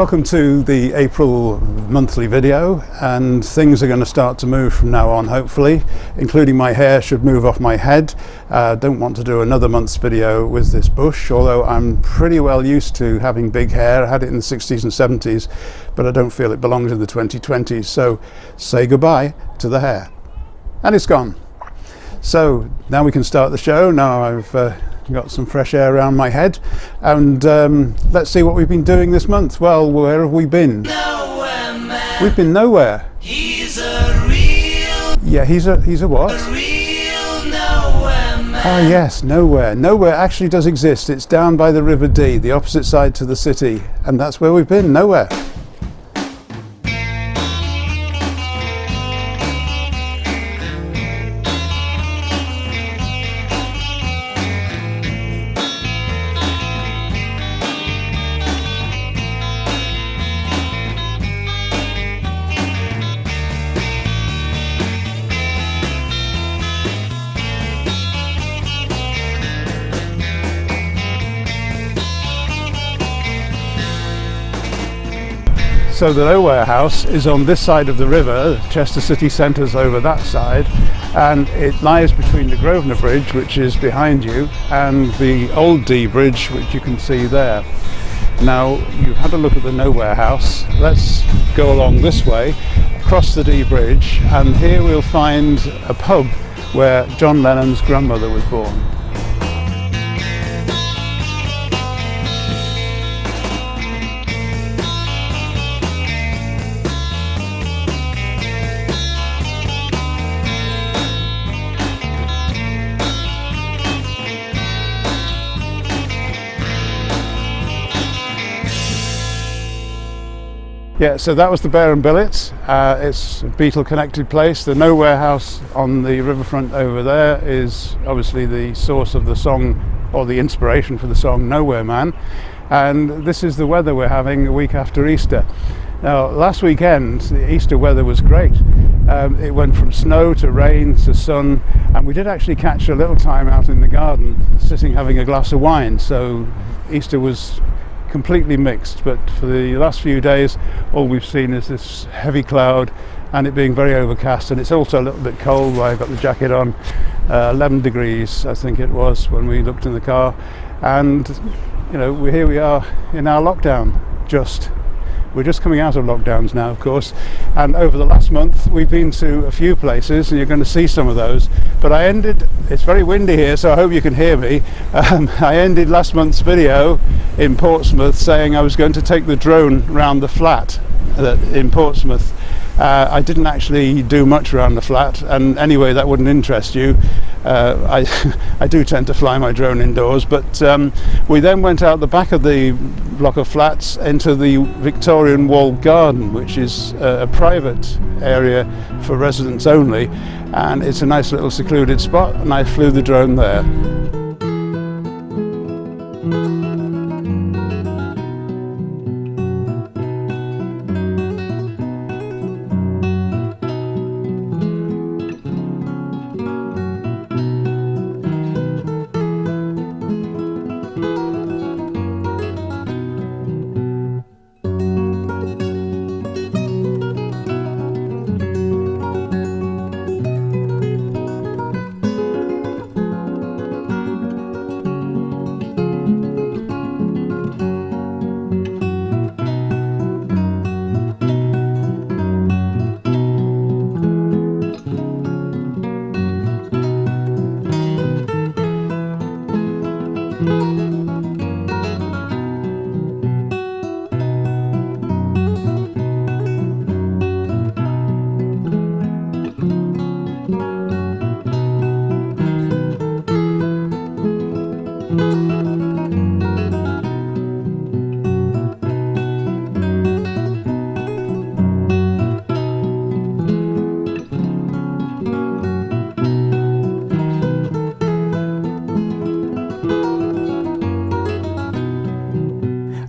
Welcome to the April monthly video, and things are going to start to move from now on, hopefully, including my hair should move off my head. Don't want to do another month's video with this bush, although I'm pretty well used to having big hair. I had it in the 60s and 70s, but I don't feel it belongs in the 2020s, so say goodbye to the hair. And it's gone. So now we can start the show. Now I've got some fresh air around my head, and let's see what we've been doing this month. Well, where have we been? Nowhere, man. We've been nowhere. He's a real, Yeah, he's a what? real nowhere, man. Ah, yes, nowhere. Nowhere actually does exist. It's down by the River Dee, the opposite side to the city, and that's where we've been. Nowhere. So the Nowhere House is on this side of the river. Chester city centre's over that side, and it lies between the Grosvenor Bridge, which is behind you, and the old Dee Bridge, which you can see there. Now, you've had a look at the Nowhere House. Let's go along this way, across the Dee Bridge, and here we'll find a pub where John Lennon's grandmother was born. Yeah, so that was the Bear and Billets. It's a Beatle connected place. The Nowhere House on the riverfront over there is obviously the source of the song, or the inspiration for the song Nowhere Man. And this is the weather we're having a week after Easter. Now, last weekend, the Easter weather was great. It went from snow to rain to sun, and we did actually catch a little time out in the garden, sitting having a glass of wine. So Easter was completely mixed, but for the last few days all we've seen is this heavy cloud and it being very overcast, and it's also a little bit cold. I've got the jacket on. 11 degrees I think it was when we looked in the car, and you know, here we are in our lockdown. We're just coming out of lockdowns now, of course, and over the last month we've been to a few places, and you're going to see some of those. But it's very windy here, so I hope you can hear me. I ended last month's video in Portsmouth saying I was going to take the drone round the flat in Portsmouth. I didn't actually do much around the flat, and anyway, that wouldn't interest you. I do tend to fly my drone indoors, but we then went out the back of the block of flats into the Victorian walled garden, which is a private area for residents only, and it's a nice little secluded spot, and I flew the drone there.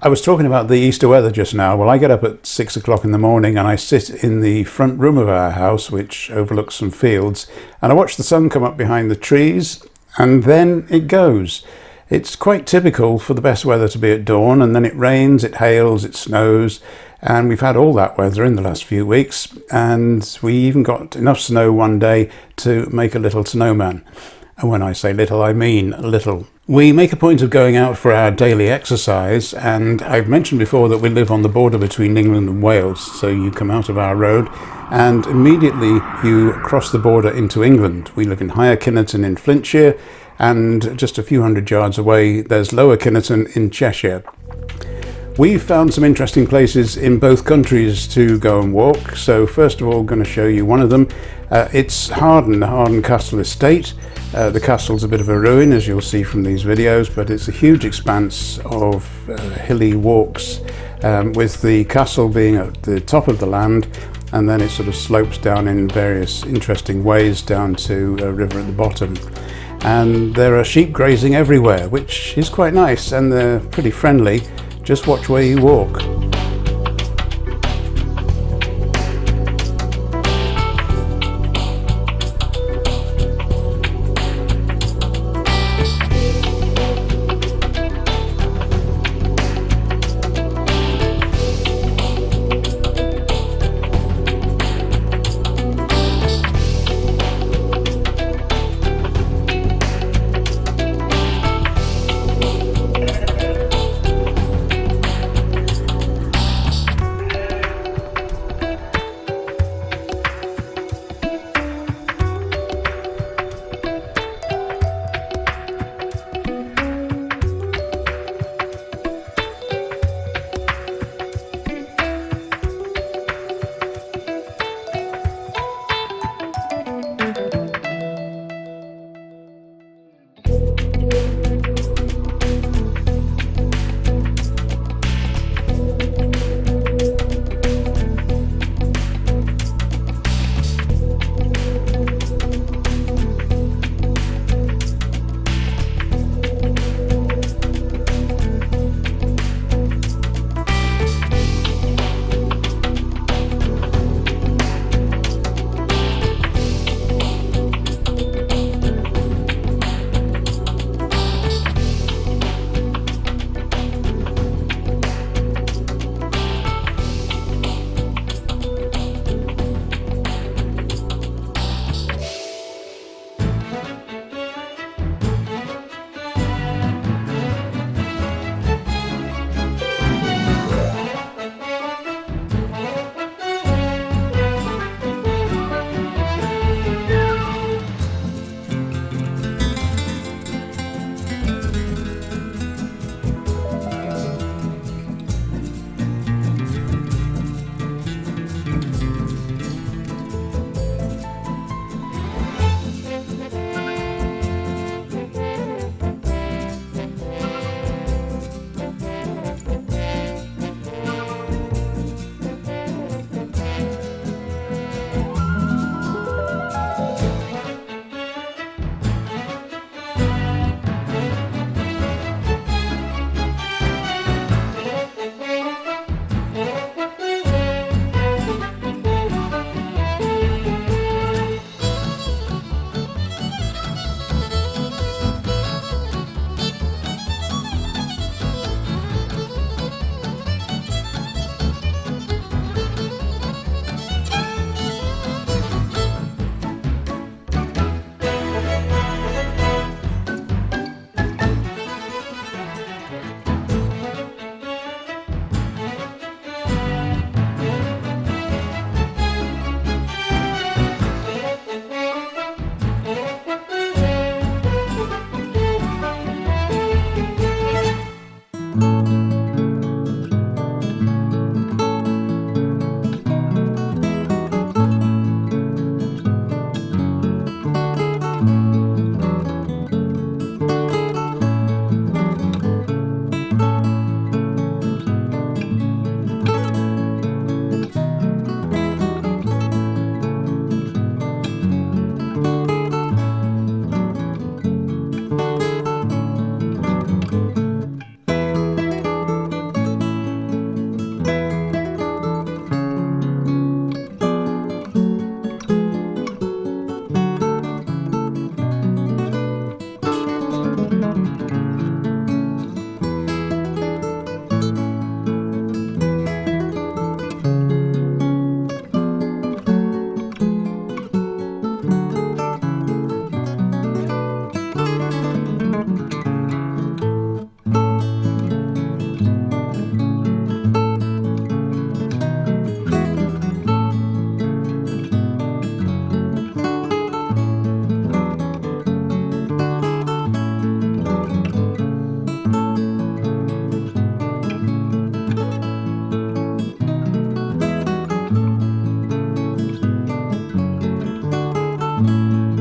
I was talking about the Easter weather just now. Well, I get up at 6 o'clock in the morning and I sit in the front room of our house, which overlooks some fields, and I watch the sun come up behind the trees, and then it goes. It's quite typical for the best weather to be at dawn, and then it rains, it hails, it snows, and we've had all that weather in the last few weeks, and we even got enough snow one day to make a little snowman. And when I say little, I mean little. We make a point of going out for our daily exercise, and I've mentioned before that we live on the border between England and Wales, so you come out of our road and immediately you cross the border into England. We live in Higher Kinnerton in Flintshire, and just a few hundred yards away there's Lower Kinnerton in Cheshire. We've found some interesting places in both countries to go and walk, so first of all I'm going to show you one of them. It's Hawarden, the Hawarden Castle Estate. The castle's a bit of a ruin, as you'll see from these videos, but it's a huge expanse of hilly walks, with the castle being at the top of the land, and then it sort of slopes down in various interesting ways down to a river at the bottom. And there are sheep grazing everywhere, which is quite nice, and they're pretty friendly. Just watch where you walk. man.